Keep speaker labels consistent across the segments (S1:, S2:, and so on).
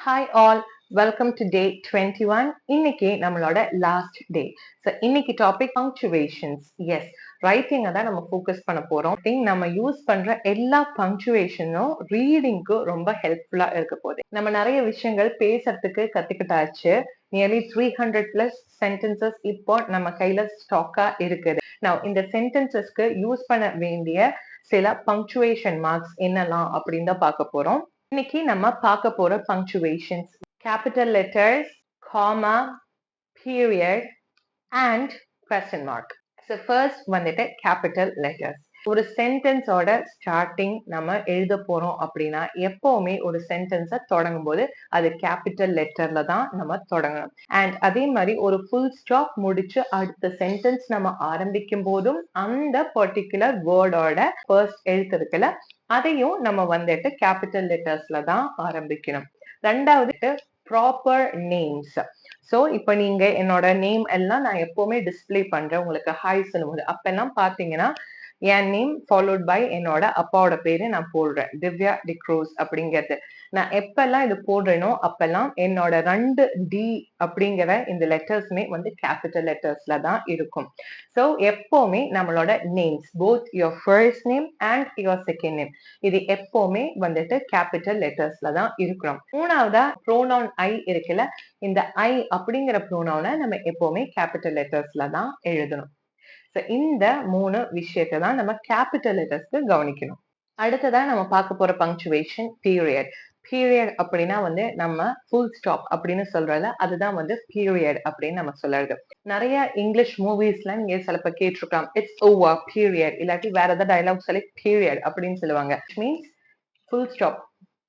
S1: Hi all, welcome to day 21. இன்னைக்கு நம்மளோட last day. So இன்னைக்கு டாபிக் பங்க்சுவேஷன்ஸ். எஸ், ரைட்டிங்கை தான் நம்ம ஃபோக்கஸ் பண்ண போறோம். நம்ம யூஸ் பண்ற எல்லா பங்க்சுவேஷனும் ரீடிங்க்கு ரொம்ப ஹெல்ப்ஃபுல்லா இருக்க போகுது. நம்ம நிறைய விஷயங்கள் பேசுறதுக்கு கத்துக்கிட்டாச்சு. நியர்லி 300 பிளஸ் சென்டென்சஸ் இப்போ நம்ம கையில ஸ்டாக்கா இருக்குது. நான் இந்த சென்டென்சஸ்க்கு யூஸ் பண்ண வேண்டிய சில பங்க்சுவேஷன் மார்க்ஸ் என்னலாம் அப்படின்னு தான் பார்க்க போறோம். இன்னைக்கு நம்ம பார்க்க போற punctuations capital letters, comma, period and question mark. So first வந்துட்டு கேபிட்டல் லெட்டர்ஸ். ஒரு சென்டென்ஸோட ஸ்டார்டிங் நம்ம எழுத போறோம் அப்படின்னா எப்பவுமே ஒரு சென்டென்ஸை தொடங்கும் போது அது கேபிட்டல் லெட்டர்ல தான் நம்ம தொடங்கணும். அண்ட் அதே மாதிரி ஒரு ஃபுல் ஸ்டாப் முடிச்சு அடுத்த சென்டென்ஸ் நம்ம ஆரம்பிக்கும் போதும் அந்த பர்டிகுலர் வேர்டோட ஃபர்ஸ்ட் எழுத்து இருக்குல்ல அதையும் நம்ம வந்துட்டு கேபிட்டல் லெட்டர்ஸ்ல தான் ஆரம்பிக்கணும். ரெண்டாவது ப்ராப்பர் நேம்ஸ். ஸோ இப்போ நீங்க என்னோட நேம் எல்லாம் நான் எப்பவுமே டிஸ்பிளே பண்றேன் உங்களுக்கு ஹாய் சொல்லும்போது அப்பெல்லாம் பாத்தீங்கன்னா என் நேம் ஃபாலோட் பை என்னோட அப்பாவோட பேரு நான் போடுறேன், திவ்யா டிக்ரோஸ் அப்படிங்கிறது. நான் எப்பெல்லாம் இது போடுறேனோ அப்பெல்லாம் என்னோட 2 டி அப்படிங்கிற இந்த லெட்டர்ஸ்மே வந்து கேபிட்டல் லெட்டர்ஸ்ல தான் இருக்கும். ஸோ எப்பவுமே நம்மளோட names both your first name and your second name இது எப்பவுமே வந்துட்டு கேபிட்டல் லெட்டர்ஸ்ல தான் இருக்கணும். மூணாவதா ப்ரோனவுன் ஐ இருக்குல்ல, இந்த ஐ அப்படிங்கிற ப்ரோனவுனை நம்ம எப்பவுமே கேபிட்டல் லெட்டர்ஸ்ல தான் எழுதணும். இந்த 3 விஷயத்தை தான் நம்ம கேபிட்டல் லெட்டர்ஸ்க்கு கவனிக்கணும். அடுத்ததா நம்ம பார்க்க போற பங்க்சுவேஷன் பீரியட். பீரியட் அப்படின்னா வந்து நம்ம ஃபுல் ஸ்டாப் அப்படின்னு சொல்றதுல அதுதான் வந்து பீரியட் அப்படின்னு நம்ம சொல்றது. நிறைய இங்கிலீஷ் மூவிஸ்ல நீங்க சிலப்ப கேட்டிருக்கலாம், இட்ஸ் ஓவர் பீரியட், இல்லாட்டி வேற ஏதாவது டைலாக் சொல்லி பீரியட் அப்படின்னு சொல்லுவாங்க. மீன்ஸ் ஃபுல் ஸ்டாப்,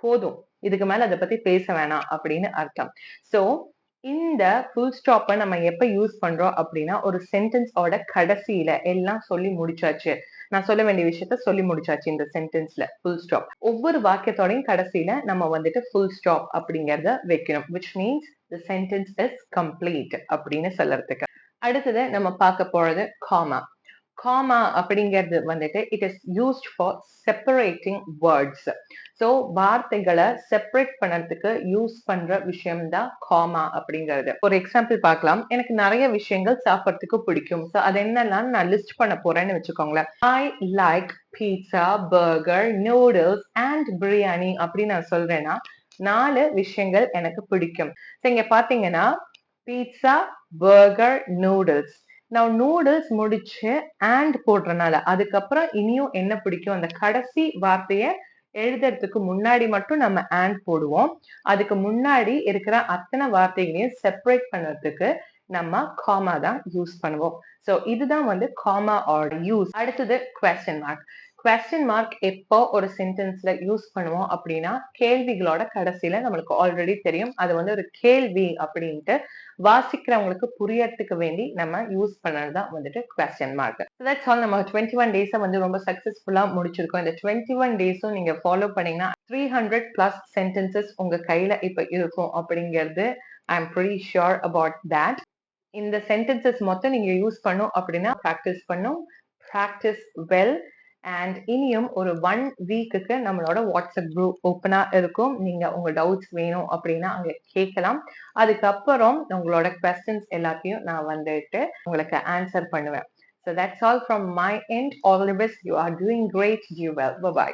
S1: போதும், இதுக்கு மேல அதை பத்தி பேச வேணாம் அப்படின்னு அர்த்தம். சோ இந்த ஃபுல் ஸ்டாப்பை நம்ம எப்ப யூஸ் பண்றோம் அப்படின்னா ஒரு சென்டென்ஸோட கடைசியில எல்லாம் சொல்லி முடிச்சாச்சு, நான் சொல்ல வேண்டிய விஷயத்த சொல்லி முடிச்சாச்சு இந்த சென்டென்ஸ்ல ஃபுல் ஸ்டாப். ஒவ்வொரு வாக்கியத்தோடையும் கடைசியில நம்ம வந்துட்டு ஃபுல் ஸ்டாப் அப்படிங்கறத வைக்கணும், which means the sentence is complete அப்படின்னு சொல்றதுக்கு. அடுத்தது நம்ம பார்க்க போறது காமா. காமா அப்படிங்கிறது வந்துட்டு it is used for separating words. So வார்த்தைகளை செப்பரேட் பண்ணறதுக்கு யூஸ் பண்ற விஷயம் தான் காமா அப்படிங்கிறது. ஒரு எக்ஸாம்பிள் பார்க்கலாம். எனக்கு நிறைய விஷயங்கள் சாப்பிட்றதுக்கு பிடிக்கும். ஸோ அது என்னெல்லாம் நான் லிஸ்ட் பண்ண போறேன்னு வச்சுக்கோங்களேன். I like pizza, burger, noodles and biryani அப்படின்னு நான் சொல்றேன்னா 4 விஷயங்கள் எனக்கு பிடிக்கும். ஸோ இங்க பாத்தீங்கன்னா பீட்சா, பர்கர், நூடுல்ஸ். நான் நூடுல்ஸ் முடிச்சு அண்ட் போடுறனால அதுக்கப்புறம் இனியும் என்ன பிடிக்கும் அந்த கடைசி வார்த்தைய எழுதுறதுக்கு முன்னாடி மட்டும் நம்ம அண்ட் போடுவோம். அதுக்கு முன்னாடி இருக்கிற அத்தனை வார்த்தைகளையும் செப்பரேட் பண்றதுக்கு நம்ம காமா தான் யூஸ் பண்ணுவோம். சோ இதுதான் வந்து காமா ஆர் யூஸ். அடுத்தது கொஸ்டின் மார்க். கொஸ்டின் மார்க் எப்போ ஒரு சென்டென்ஸ்ல யூஸ் பண்ணுவோம் அப்படின்னா கேள்விகளோட கடைசியில நம்மளுக்கு ஆல்ரெடி தெரியும் அது வந்து ஒரு கேள்வி அப்படின்ட்டு வாசிக்கிறவங்களுக்கு புரியறதுக்கு வேண்டி நம்ம யூஸ் பண்ணதுதான் வந்துட்டு கொஸ்டின் மார்க். That's all. நம்ம 21 டேஸை வந்து ரொம்ப சக்சஸ்ஃபுல்லா முடிச்சிருக்கோம். இந்த 21 டேஸும் நீங்க ஃபாலோ பண்ணீங்கன்னா 300 பிளஸ் சென்டென்சஸ் உங்க கையில இப்ப இருக்கும் அப்படிங்கிறது I am pretty sure about that. இந்த சென்டென்சஸ் மொத்தம் நீங்க யூஸ் பண்ணும் அப்படின்னா ப்ராக்டிஸ் வெல். அண்ட் இனியும் ஒரு 1 வீக்குக்கு நம்மளோட வாட்ஸ்அப் குரூப் ஓப்பனா இருக்கும். நீங்க உங்க டவுட்ஸ் வேணும் அப்படின்னா அங்க கேட்கலாம். அதுக்கப்புறம் உங்களோட கொஸ்டின்ஸ் எல்லாத்தையும் நான் வந்துட்டு உங்களுக்கு ஆன்சர் பண்ணுவேன். So that's all from my end. All the best. You are doing great. Do well. Bye bye.